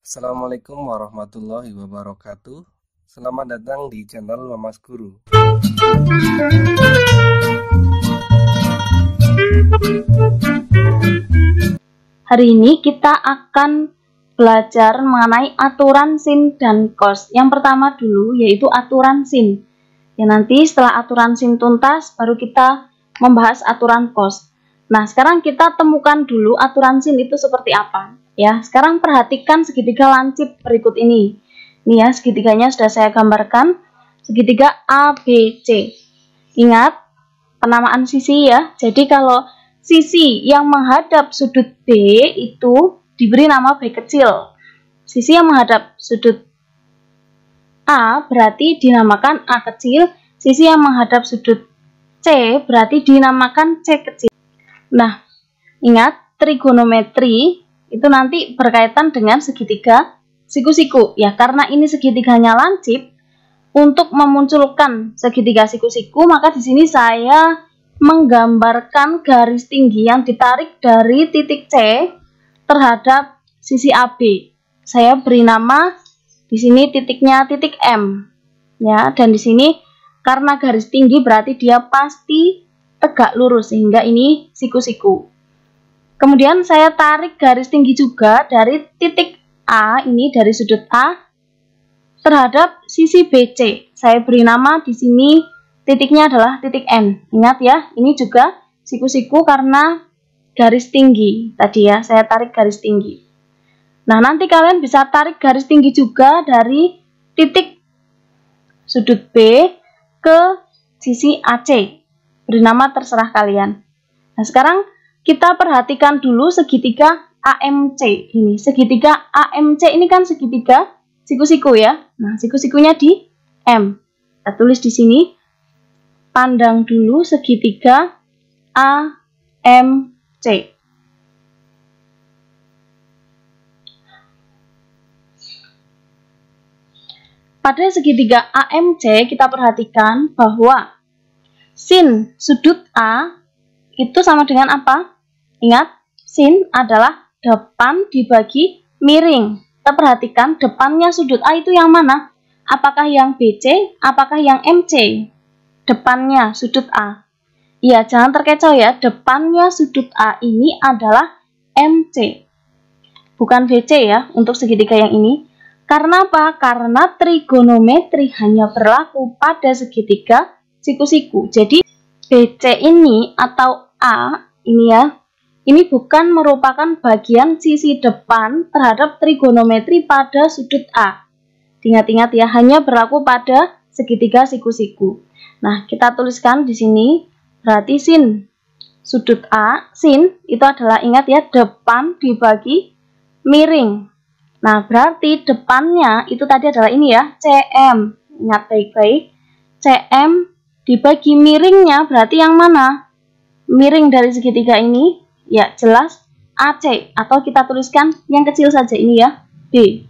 Assalamualaikum warahmatullahi wabarakatuh. Selamat datang di channel Mamas Guru. Hari ini kita akan belajar mengenai aturan sin dan cos. Yang pertama dulu yaitu aturan sin. Ya, nanti setelah aturan sin tuntas baru kita membahas aturan cos. Nah, sekarang kita temukan dulu aturan sin itu seperti apa. Ya, sekarang perhatikan segitiga lancip berikut ini. Ini ya, segitiganya sudah saya gambarkan. Segitiga ABC. Ingat penamaan sisi ya. Jadi kalau sisi yang menghadap sudut B itu diberi nama B kecil. Sisi yang menghadap sudut A berarti dinamakan A kecil. Sisi yang menghadap sudut C berarti dinamakan C kecil. Nah, ingat trigonometri itu nanti berkaitan dengan segitiga siku-siku ya, karena ini segitiganya lancip. Untuk memunculkan segitiga siku-siku maka di sini saya menggambarkan garis tinggi yang ditarik dari titik C terhadap sisi AB. Saya beri nama di sini titiknya titik M ya, dan di sini karena garis tinggi berarti dia pasti tegak lurus sehingga ini siku-siku. Kemudian saya tarik garis tinggi juga dari titik A, ini dari sudut A terhadap sisi BC. Saya beri nama di sini titiknya adalah titik N. Ingat ya, ini juga siku-siku karena garis tinggi. Tadi ya, saya tarik garis tinggi. Nah, nanti kalian bisa tarik garis tinggi juga dari titik sudut B ke sisi AC. Beri nama terserah kalian. Nah, sekarang kita perhatikan dulu segitiga AMC ini. Segitiga AMC ini kan segitiga siku-siku ya. Nah, siku-sikunya di M. Kita tulis di sini. Pandang dulu segitiga AMC. Pada segitiga AMC kita perhatikan bahwa sin sudut A itu sama dengan apa? Ingat, sin adalah depan dibagi miring. Kita perhatikan depannya sudut A itu yang mana? Apakah yang BC? Apakah yang MC? Depannya sudut A. Iya, jangan terkecoh ya. Depannya sudut A ini adalah MC. Bukan BC ya untuk segitiga yang ini. Karena apa? Karena trigonometri hanya berlaku pada segitiga siku-siku. Jadi BC ini atau A ini ya, ini bukan merupakan bagian sisi depan terhadap trigonometri pada sudut A. Ingat-ingat ya, hanya berlaku pada segitiga siku-siku. Nah, kita tuliskan di sini, berarti sin sudut A, sin itu adalah, ingat ya, depan dibagi miring. Nah, berarti depannya itu tadi adalah ini ya, CM. Ingat baik-baik, CM dibagi miringnya berarti yang mana? Miring dari segitiga ini, ya jelas AC, atau kita tuliskan yang kecil saja ini ya, B.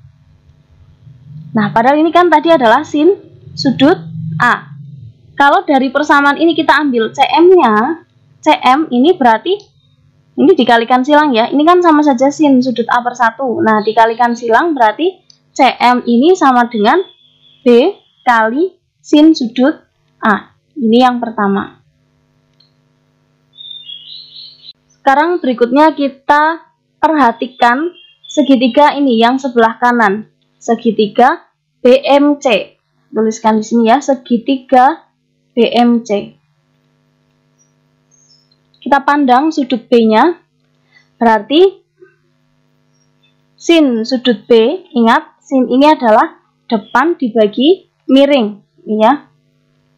Nah, padahal ini kan tadi adalah sin sudut A. Kalau dari persamaan ini kita ambil CM-nya, CM ini berarti ini dikalikan silang ya. Ini kan sama saja sin sudut A per 1. Nah, dikalikan silang berarti CM ini sama dengan B kali sin sudut A. Ini yang pertama. Sekarang berikutnya kita perhatikan segitiga ini yang sebelah kanan. Segitiga BMC. Tuliskan di sini ya, segitiga BMC. Kita pandang sudut B-nya. Berarti sin sudut B, ingat sin ini adalah depan dibagi miring, ya.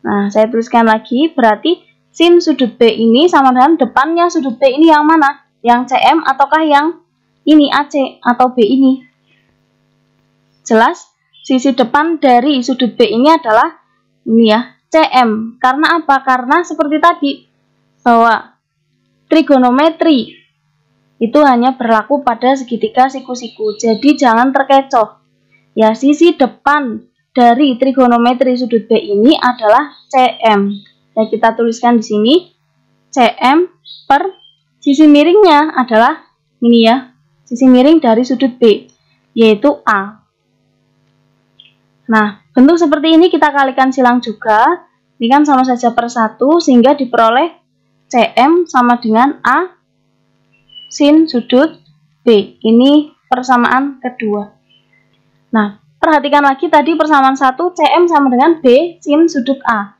Nah, saya tuliskan lagi, berarti sin sudut B ini sama dengan depannya sudut B ini yang mana? Yang CM ataukah yang ini AC atau B ini? Jelas, sisi depan dari sudut B ini adalah ini ya, CM. Karena apa? Karena seperti tadi, bahwa trigonometri itu hanya berlaku pada segitiga siku-siku. Jadi jangan terkecoh. Ya, sisi depan dari trigonometri sudut B ini adalah CM. Ya, kita tuliskan di sini CM per sisi miringnya adalah ini ya, sisi miring dari sudut B, yaitu A. Nah, bentuk seperti ini kita kalikan silang juga. Ini kan sama saja per 1, sehingga diperoleh CM sama dengan A sin sudut B. Ini persamaan kedua. Nah, perhatikan lagi tadi persamaan 1, CM sama dengan B sin sudut A.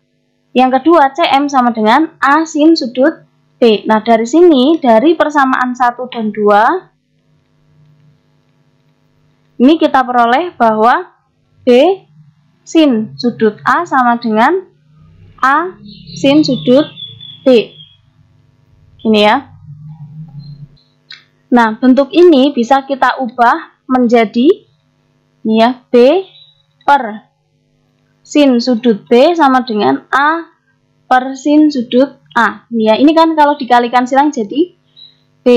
Yang kedua, CM sama dengan A sin sudut B. Nah, dari sini, dari persamaan 1 dan 2, ini kita peroleh bahwa B sin sudut A sama dengan A sin sudut B. Ini ya. Nah, bentuk ini bisa kita ubah menjadi ini ya, B per sin sudut B sama dengan A per sin sudut A. Ini ya, ini kan kalau dikalikan silang jadi B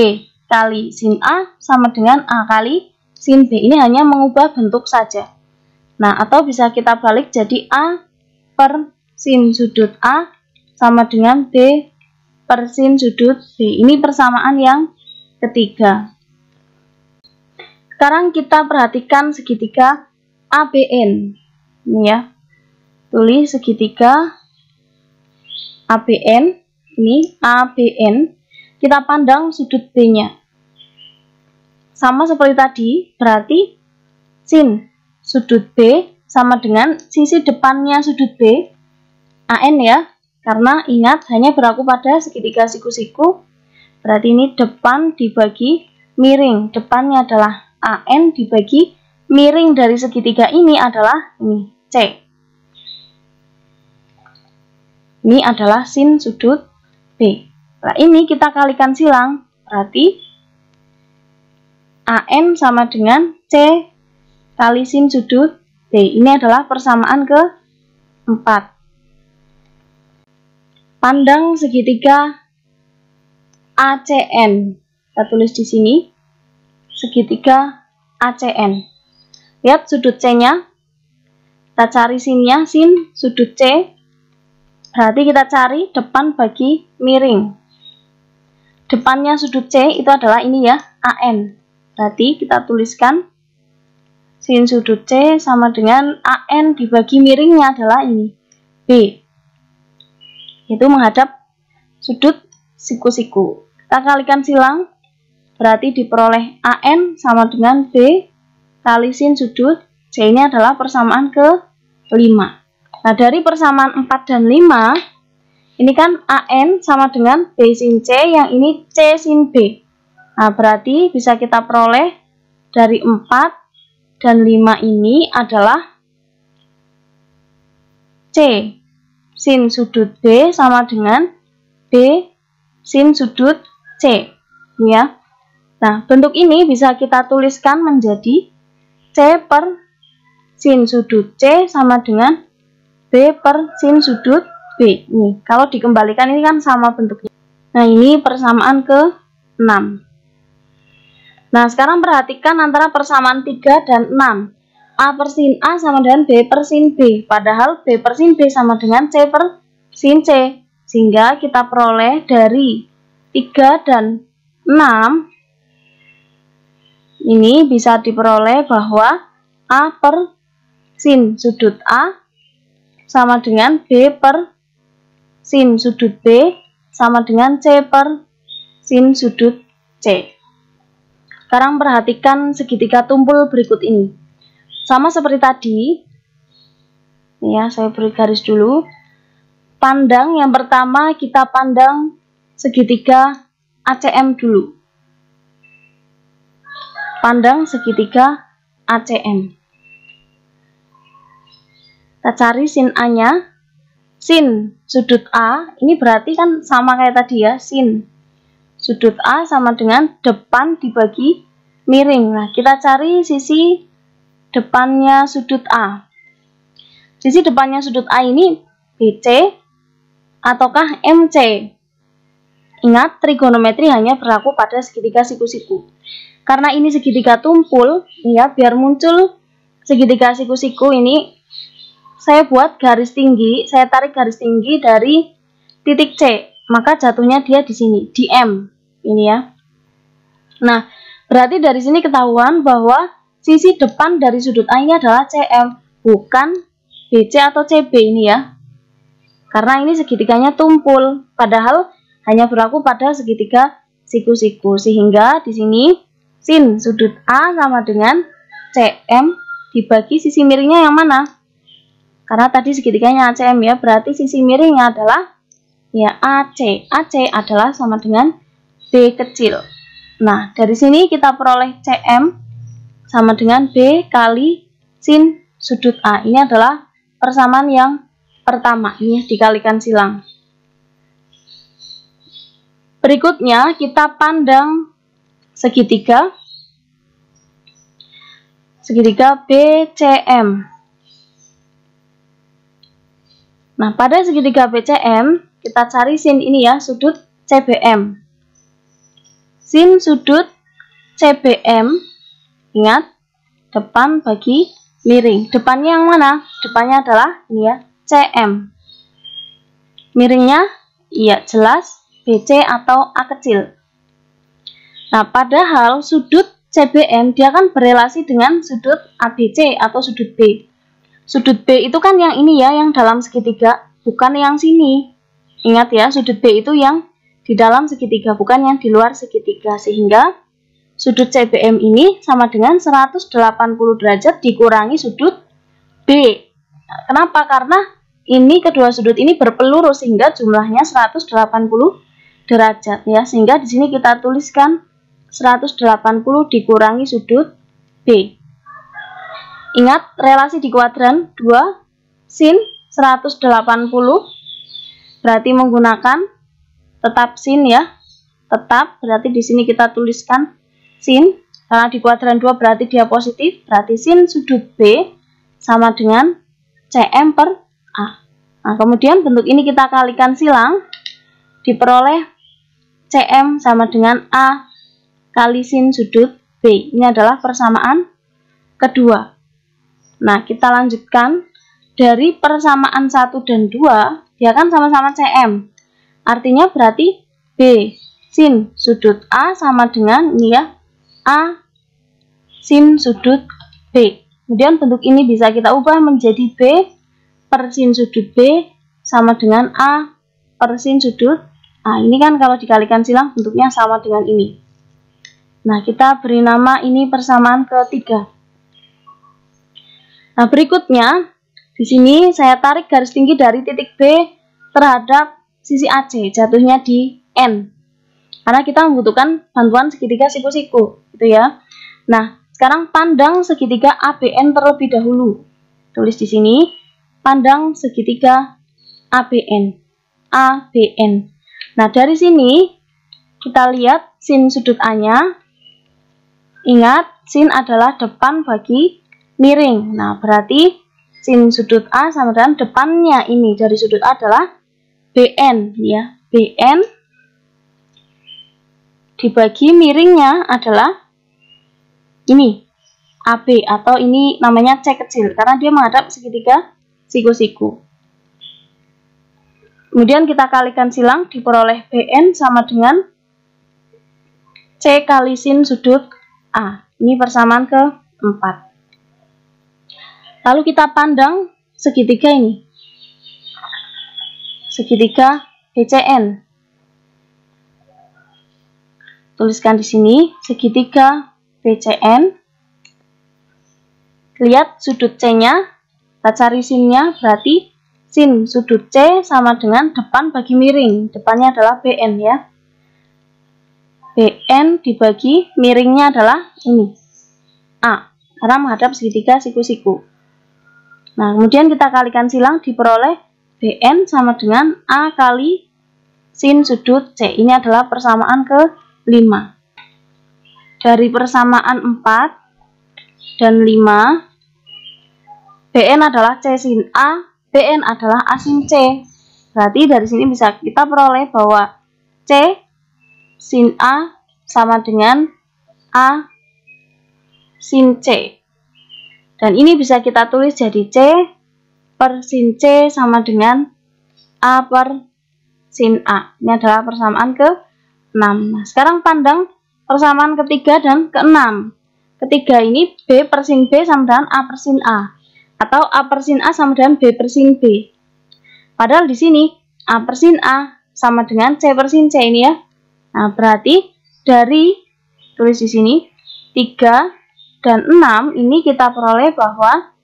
kali sin A sama dengan A kali sin B. Ini hanya mengubah bentuk saja. Nah, atau bisa kita balik jadi A per sin sudut A sama dengan B per sin sudut B. Ini persamaan yang ketiga. Sekarang kita perhatikan segitiga ABN. Ini ya. Tulis segitiga ABN. Ini ABN. Kita pandang sudut B-nya. Sama seperti tadi, berarti sin sudut B sama dengan sisi depannya sudut B, AN ya. Karena ingat hanya berlaku pada segitiga siku-siku. Berarti ini depan dibagi miring. Depannya adalah AN dibagi miring dari segitiga ini adalah ini C. Ini adalah sin sudut B. Nah, ini kita kalikan silang. Berarti AN sama dengan C kali sin sudut B. Ini adalah persamaan keempat. Pandang segitiga ACN. Kita tulis di sini. Segitiga ACN. Lihat sudut C-nya. Kita cari sinnya, sin sudut C. Berarti kita cari depan bagi miring. Depannya sudut C itu adalah ini ya, AN. Berarti kita tuliskan sin sudut C sama dengan AN dibagi miringnya adalah ini, B. Itu menghadap sudut siku-siku. Kita kalikan silang, berarti diperoleh AN sama dengan B kali sin sudut C. Ini adalah persamaan ke-5. Nah, dari persamaan 4 dan 5, ini kan AN sama dengan B sin C, yang ini C sin B. Nah, berarti bisa kita peroleh dari 4 dan 5 ini adalah C sin sudut B sama dengan B sin sudut C. Ya. Nah, bentuk ini bisa kita tuliskan menjadi C per sin sudut C sama dengan B per sin sudut B. Nih, kalau dikembalikan ini kan sama bentuknya. Nah, ini persamaan ke-6. Nah, sekarang perhatikan antara persamaan 3 dan 6. A per sin A sama dengan B per sin B. Padahal B per sin B sama dengan C per sin C. Sehingga kita peroleh dari 3 dan 6. Ini bisa diperoleh bahwa A per sin sudut A sama dengan B per sin sudut B sama dengan C per sin sudut C. Sekarang perhatikan segitiga tumpul berikut ini. Sama seperti tadi, ya, saya beri garis dulu. Pandang yang pertama, kita pandang segitiga ACM dulu. Pandang segitiga ACM. Kita cari sin A-nya. Sin sudut A, ini berarti kan sama kayak tadi ya, sin sudut A sama dengan depan dibagi miring. Nah, kita cari sisi depannya sudut A. Sisi depannya sudut A ini BC ataukah MC? Ingat, trigonometri hanya berlaku pada segitiga siku-siku. Karena ini segitiga tumpul, ya, biar muncul segitiga siku-siku ini, saya buat garis tinggi, saya tarik garis tinggi dari titik C, maka jatuhnya dia di sini, di M. Ini ya. Nah, berarti dari sini ketahuan bahwa sisi depan dari sudut A ini adalah CM, bukan BC atau CB ini ya. Karena ini segitiganya tumpul, padahal hanya berlaku pada segitiga siku-siku. Sehingga di sini sin sudut A sama dengan CM dibagi sisi miringnya yang mana? Karena tadi segitiganya ACM ya, berarti sisi miringnya adalah ya AC. AC adalah sama dengan B kecil. Nah, dari sini kita peroleh CM sama dengan B kali sin sudut A. Ini adalah persamaan yang pertama, ini dikalikan silang. Berikutnya kita pandang segitiga BCM. Nah, pada segitiga BCM kita cari sin ini ya, sudut CBM. Sin sudut CBM, ingat depan bagi miring. Depannya yang mana? Depannya adalah ini ya, CM. Miringnya iya jelas BC atau A kecil. Nah, padahal sudut CBM dia kan berelasi dengan sudut ABC atau sudut B. Sudut B itu kan yang ini ya, yang dalam segitiga, bukan yang sini. Ingat ya, sudut B itu yang di dalam segitiga, bukan yang di luar segitiga. Sehingga sudut CBM ini sama dengan 180 derajat dikurangi sudut B. Nah, kenapa? Karena ini kedua sudut ini berpeluru sehingga jumlahnya 180 derajat ya. Sehingga di sini kita tuliskan 180 dikurangi sudut B. Ingat relasi di kuadran 2 sin 180 berarti menggunakan tetap sin ya. Tetap berarti di sini kita tuliskan sin karena di kuadran 2 berarti dia positif, berarti sin sudut B sama dengan CM per A. Nah, kemudian bentuk ini kita kalikan silang, diperoleh CM sama dengan A kali sin sudut B. Ini adalah persamaan kedua. Nah, kita lanjutkan. Dari persamaan 1 dan 2, dia kan sama-sama CM. Artinya berarti B sin sudut A sama dengan ini ya, A sin sudut B. Kemudian bentuk ini bisa kita ubah menjadi B per sin sudut B sama dengan A per sin sudut A. Ini kan kalau dikalikan silang bentuknya sama dengan ini. Nah, kita beri nama ini persamaan ketiga. Nah, berikutnya di sini saya tarik garis tinggi dari titik B terhadap sisi AC, jatuhnya di N. Karena kita membutuhkan bantuan segitiga siku-siku, gitu ya. Nah, sekarang pandang segitiga ABN terlebih dahulu. Tulis di sini, pandang segitiga ABN. ABN. Nah, dari sini kita lihat sin sudut A-nya. Ingat, sin adalah depan bagi miring. Nah, berarti sin sudut A sama dengan depannya ini dari sudut A adalah BN ya. BN dibagi miringnya adalah ini AB atau ini namanya C kecil karena dia menghadap segitiga siku-siku. Kemudian kita kalikan silang, diperoleh BN sama dengan C kali sin sudut A. Ini persamaan keempat. Lalu kita pandang segitiga ini. Segitiga BCN. Tuliskan di sini segitiga BCN. Lihat sudut C-nya. Kita cari sin-nya, berarti sin sudut C sama dengan depan bagi miring. Depannya adalah BN ya. BN dibagi miringnya adalah ini A. Karena menghadap segitiga siku-siku. Nah, kemudian kita kalikan silang, diperoleh BN sama dengan A kali sin sudut C. Ini adalah persamaan ke-5. Dari persamaan 4 dan 5, BN adalah C sin A, BN adalah A sin C. Berarti dari sini bisa kita peroleh bahwa C sin A sama dengan A sin C. Dan ini bisa kita tulis jadi C per sin C sama dengan A per sin A. Ini adalah persamaan ke-6. 6. Nah, sekarang pandang persamaan ketiga dan keenam. Ketiga ini B per sin B sama dengan A per sin A. Atau A per sin A sama dengan B per sin B. Padahal di sini A per sin A sama dengan C per sin C ini ya. Nah, berarti dari tulis di sini 3 dan 6 ini kita peroleh bahwa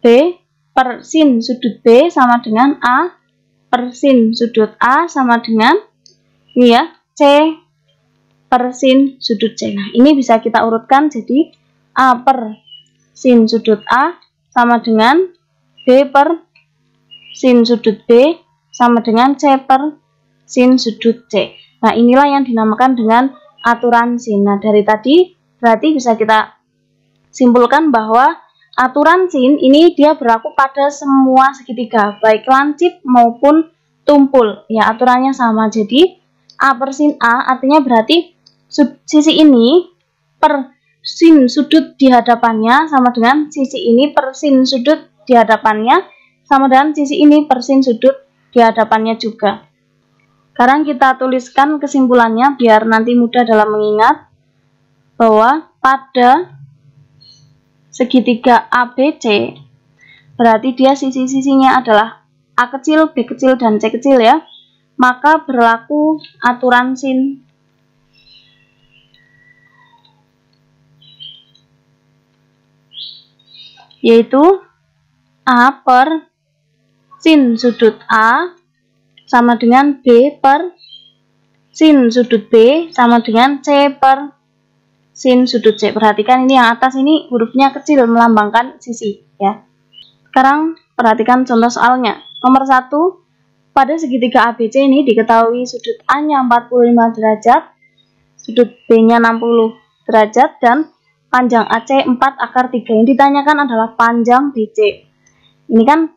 B per sin sudut B sama dengan A per sin sudut A sama dengan ini ya, C per sin sudut C. Nah, ini bisa kita urutkan jadi A per sin sudut A sama dengan B per sin sudut B sama dengan C per sin sudut C. Nah, inilah yang dinamakan dengan aturan sin. Nah, dari tadi berarti bisa kita simpulkan bahwa aturan sin ini dia berlaku pada semua segitiga, baik lancip maupun tumpul. Ya, aturannya sama. Jadi A per sin A artinya berarti sisi ini per sin sudut di hadapannya sama dengan sisi ini per sin sudut di hadapannya sama dengan sisi ini per sin sudut di hadapannya juga. Sekarang kita tuliskan kesimpulannya biar nanti mudah dalam mengingat bahwa pada segitiga ABC berarti dia sisi-sisinya adalah A kecil, B kecil, dan C kecil ya. Maka berlaku aturan sin yaitu A per sin sudut A sama dengan B per sin sudut B sama dengan C per sin sudut C. Perhatikan ini yang atas ini hurufnya kecil melambangkan sisi ya. Sekarang perhatikan contoh soalnya. Nomor 1, pada segitiga ABC ini diketahui sudut A-nya 45 derajat, sudut B-nya 60 derajat, dan panjang AC 4 akar 3. Yang ditanyakan adalah panjang BC. Ini kan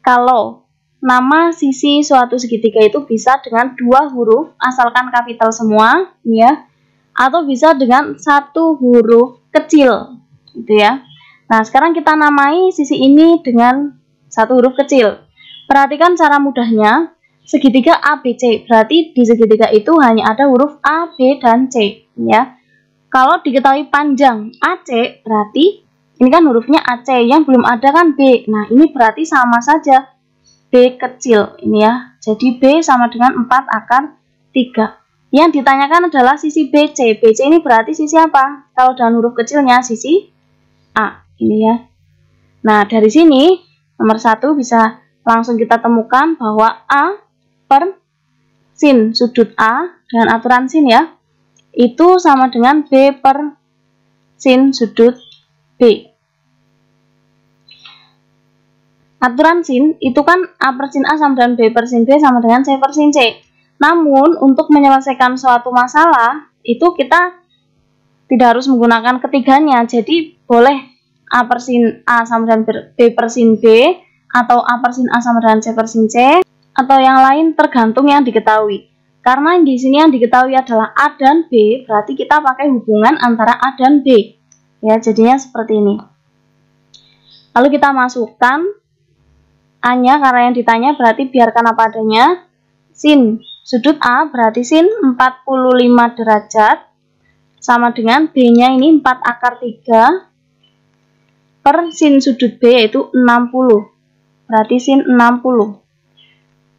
kalau nama sisi suatu segitiga itu bisa dengan 2 huruf asalkan kapital semua ya, atau bisa dengan 1 huruf kecil gitu ya. Nah, sekarang kita namai sisi ini dengan 1 huruf kecil. Perhatikan cara mudahnya, segitiga ABC, berarti di segitiga itu hanya ada huruf A, B, dan C ya. Kalau diketahui panjang AC, berarti ini kan hurufnya AC, yang belum ada kan B. Nah, ini berarti sama saja B kecil ini ya. Jadi B sama dengan 4 akar 3. Yang ditanyakan adalah sisi BC. BC ini berarti sisi apa? Kalau dengan huruf kecilnya sisi A ini ya. Nah, dari sini nomor 1 bisa langsung kita temukan bahwa A per sin sudut A dengan aturan sin ya, itu sama dengan B per sin sudut B. Aturan sin itu kan A per sin A sama dengan B per sin B sama dengan C per sin C. Namun untuk menyelesaikan suatu masalah itu kita tidak harus menggunakan ketiganya. Jadi boleh A per sin A sama dengan B per sin B, atau A per sin A sama dengan C per sin C, atau yang lain tergantung yang diketahui. Karena di sini yang diketahui adalah A dan B, berarti kita pakai hubungan antara A dan B. Ya, jadinya seperti ini. Lalu kita masukkan A-nya karena yang ditanya berarti biarkan apa adanya. Sin sudut A berarti sin 45 derajat sama dengan B-nya ini 4 akar 3 per sin sudut B yaitu 60. Berarti sin 60.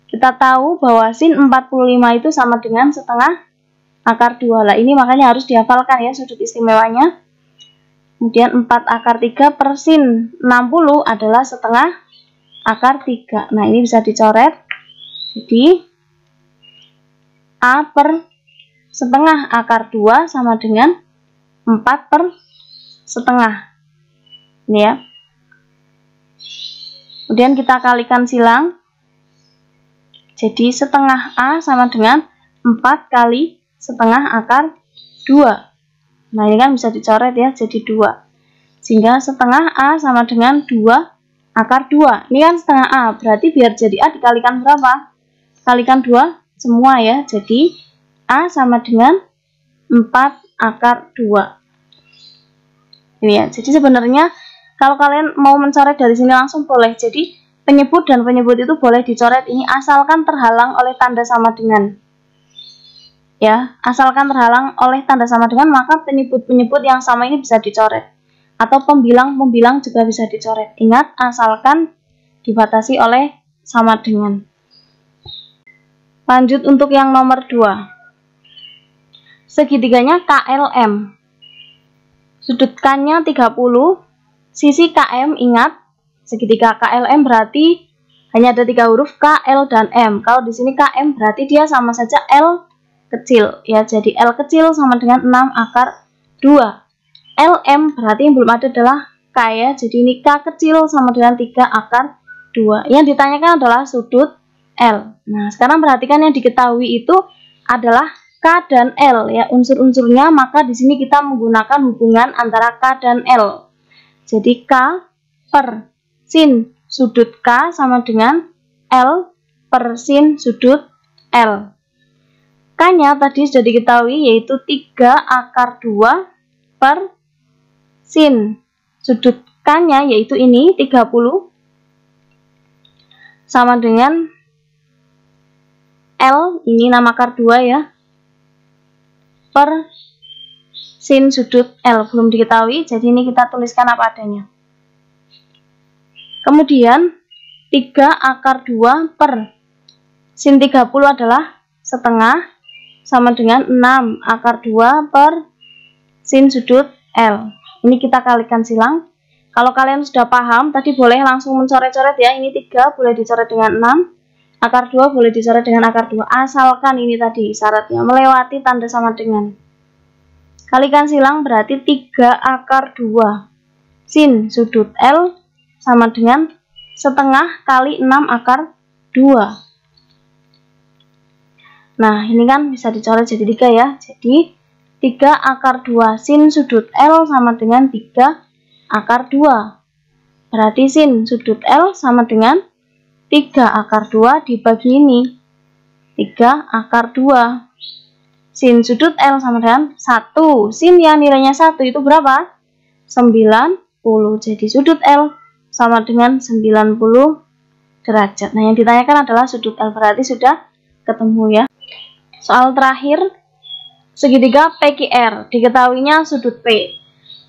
Kita tahu bahwa sin 45 itu sama dengan setengah akar 2. Lah ini makanya harus dihafalkan ya sudut istimewanya. Kemudian 4 akar 3 per sin 60 adalah setengah akar 3. Nah, ini bisa dicoret. Jadi A per setengah akar 2 sama dengan 4 per setengah. Ini ya. Kemudian kita kalikan silang. Jadi setengah A sama dengan 4 kali setengah akar 2. Nah, ini kan bisa dicoret ya, jadi 2. Sehingga setengah A sama dengan 2 akar 2. Ini kan setengah A, berarti biar jadi A dikalikan berapa? Kalikan 2 semua ya, jadi A sama dengan 4 akar 2. Ini ya, jadi sebenarnya kalau kalian mau mencoret dari sini langsung boleh. Jadi penyebut dan penyebut itu boleh dicoret ini asalkan terhalang oleh tanda sama dengan. ya. Asalkan terhalang oleh tanda sama dengan, maka penyebut-penyebut yang sama ini bisa dicoret. Atau pembilang-pembilang juga bisa dicoret. Ingat, asalkan dibatasi oleh sama dengan. Lanjut untuk yang nomor 2. Segitiganya KLM. Sudut K-nya 30, sisi KM, ingat, segitiga KLM berarti hanya ada 3 huruf K, L, dan M. Kalau di sini KM berarti dia sama saja L kecil, ya. Jadi L kecil sama dengan 6 akar 2. LM berarti yang belum ada adalah K, ya. Jadi ini K kecil sama dengan 3 akar 2. Yang ditanyakan adalah sudut L. Nah, sekarang perhatikan yang diketahui itu adalah K dan L, ya, unsur-unsurnya. Maka di sini kita menggunakan hubungan antara K dan L. Jadi K per sin sudut K sama dengan L per sin sudut L. K-nya tadi sudah diketahui, yaitu 3 akar 2 per sin sudut K-nya, yaitu ini 30, sama dengan L, ini 6 akar 2 ya, per sin sudut L. Belum diketahui, jadi ini kita tuliskan apa adanya. Kemudian 3 akar 2 per sin 30 adalah setengah, sama dengan 6 akar 2 per sin sudut L. Ini kita kalikan silang. Kalau kalian sudah paham, tadi boleh langsung mencoret-coret ya. Ini 3 boleh dicoret dengan 6, akar 2 boleh dicoret dengan akar 2. Asalkan ini tadi syaratnya melewati tanda sama dengan. Kalikan silang berarti 3 akar 2 sin sudut L sama dengan setengah kali 6 akar 2. Nah, ini kan bisa dicoret jadi 3 ya. Jadi 3 akar 2 sin sudut L sama dengan 3 akar 2. Berarti sin sudut L sama dengan 3 akar 2 dibagi ini. 3 akar 2. Sin sudut L sama dengan 1. Sin yang nilainya 1 itu berapa? 90. Jadi sudut L sama dengan 90 derajat. Nah, yang ditanyakan adalah sudut L. Berarti sudah ketemu ya. Soal terakhir, segitiga PQR, diketahuinya sudut P.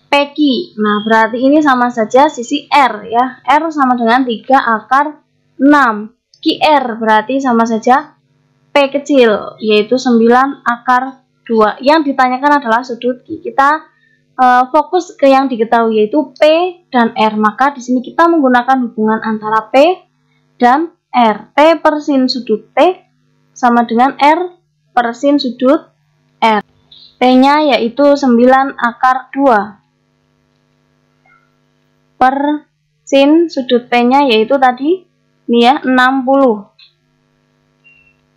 PQ, nah berarti ini sama saja sisi R ya. R sama dengan 3 akar 6. QR berarti sama saja P kecil, yaitu 9 akar 2. Yang ditanyakan adalah sudut Q. Kita fokus ke yang diketahui, yaitu P dan R. Maka di sini kita menggunakan hubungan antara P dan R. P per sin sudut P sama dengan R per sin sudut R. P-nya yaitu 9 akar 2 per sin sudut P-nya yaitu tadi ini ya 60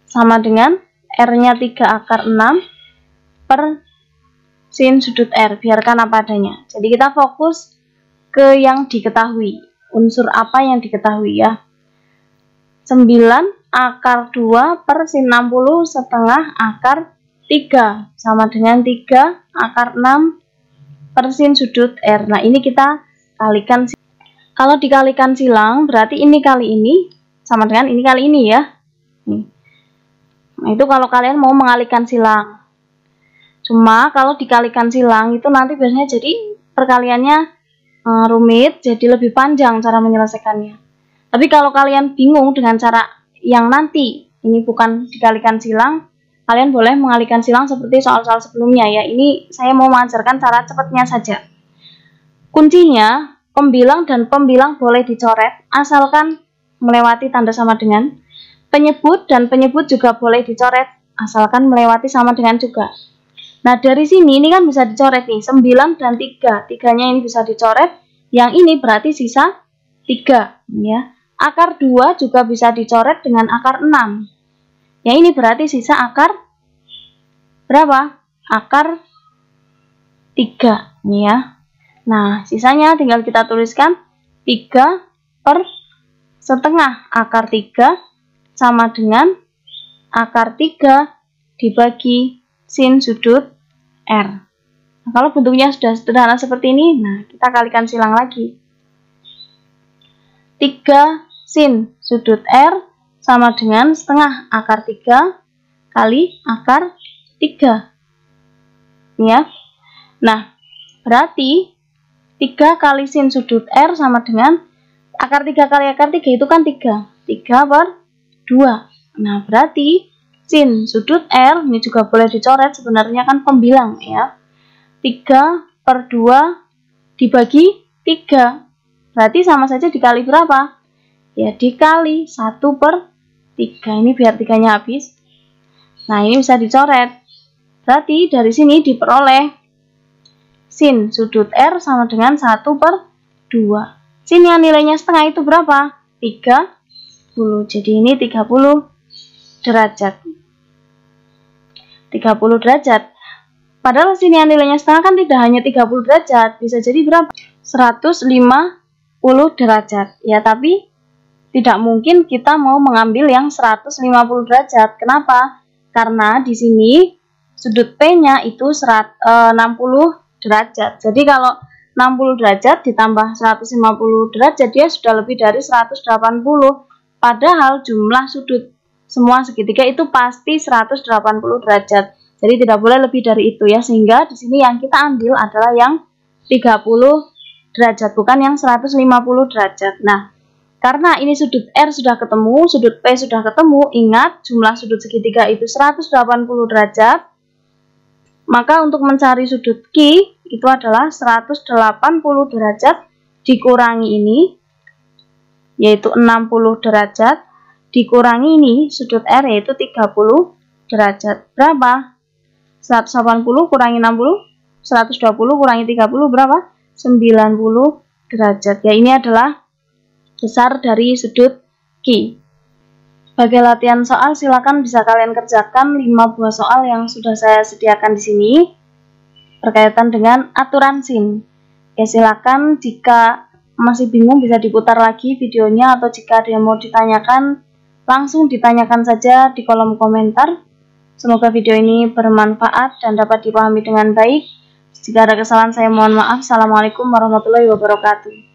sama dengan R-nya 3 akar 6 per sin sudut R. Biarkan apa adanya. Jadi kita fokus ke yang diketahui. Unsur apa yang diketahui ya. 9 akar 2 per sin 60 setengah akar 3 sama dengan 3 akar 6 per sin sudut R. Nah, ini kita kalikan. Kalau dikalikan silang berarti ini kali ini sama dengan ini kali ini ya. Nah, itu kalau kalian mau mengalihkan silang. Cuma kalau dikalikan silang itu nanti biasanya jadi perkaliannya rumit, jadi lebih panjang cara menyelesaikannya. Tapi kalau kalian bingung dengan cara yang nanti ini bukan dikalikan silang, kalian boleh mengalihkan silang seperti soal-soal sebelumnya ya. Ini saya mau mengajarkan cara cepatnya saja. Kuncinya, pembilang dan pembilang boleh dicoret asalkan melewati tanda sama dengan. Penyebut dan penyebut juga boleh dicoret asalkan melewati sama dengan juga. Nah, dari sini ini kan bisa dicoret nih, 9 dan 3. 3-nya ini bisa dicoret, yang ini berarti sisa 3 ya. Akar 2 juga bisa dicoret dengan akar 6. Yang ini berarti sisa akar berapa? Akar 3 ya. Nah, sisanya tinggal kita tuliskan 3 per setengah akar 3 sama dengan akar 3 dibagi sin sudut R. Nah, kalau bentuknya sudah sederhana seperti ini, nah kita kalikan silang lagi. 3 sin sudut R sama dengan setengah akar 3 kali akar 3. Ya. Nah, berarti 3 kali sin sudut R sama dengan akar 3 kali akar 3 itu kan 3. 3 per 2. Nah, berarti sin sudut R, ini juga boleh dicoret, sebenarnya kan pembilang ya. 3 per 2 dibagi 3. Berarti sama saja dikali berapa? Ya, dikali 1 per 3. Ini biar 3-nya habis. Nah, ini bisa dicoret. Berarti dari sini diperoleh sin sudut R sama dengan 1 per 2. Sin yang nilainya setengah itu berapa? 30. Jadi ini 30 derajat. 30 derajat. Padahal sin yang nilainya setengah kan tidak hanya 30 derajat. Bisa jadi berapa? 150 derajat. Ya, tapi tidak mungkin kita mau mengambil yang 150 derajat. Kenapa? Karena di sini sudut P-nya itu 60 derajat. Jadi kalau 60 derajat ditambah 150 derajat, dia sudah lebih dari 180. Padahal jumlah sudut semua segitiga itu pasti 180 derajat. Jadi tidak boleh lebih dari itu ya. Sehingga di sini yang kita ambil adalah yang 30 derajat, bukan yang 150 derajat. Nah, karena ini sudut R sudah ketemu, sudut P sudah ketemu, ingat jumlah sudut segitiga itu 180 derajat, maka untuk mencari sudut Q itu adalah 180 derajat dikurangi ini, yaitu 60 derajat, dikurangi ini sudut R yaitu 30 derajat. Berapa? 180 kurangi 60, 120 kurangi 30 berapa? 90 derajat. Ya, ini adalah besar dari sudut Q. Sebagai latihan soal, silakan bisa kalian kerjakan 5 buah soal yang sudah saya sediakan di sini berkaitan dengan aturan sin. Ya, silakan jika masih bingung bisa diputar lagi videonya, atau jika ada yang mau ditanyakan langsung ditanyakan saja di kolom komentar. Semoga video ini bermanfaat dan dapat dipahami dengan baik. Jika ada kesalahan saya mohon maaf. Assalamualaikum warahmatullahi wabarakatuh.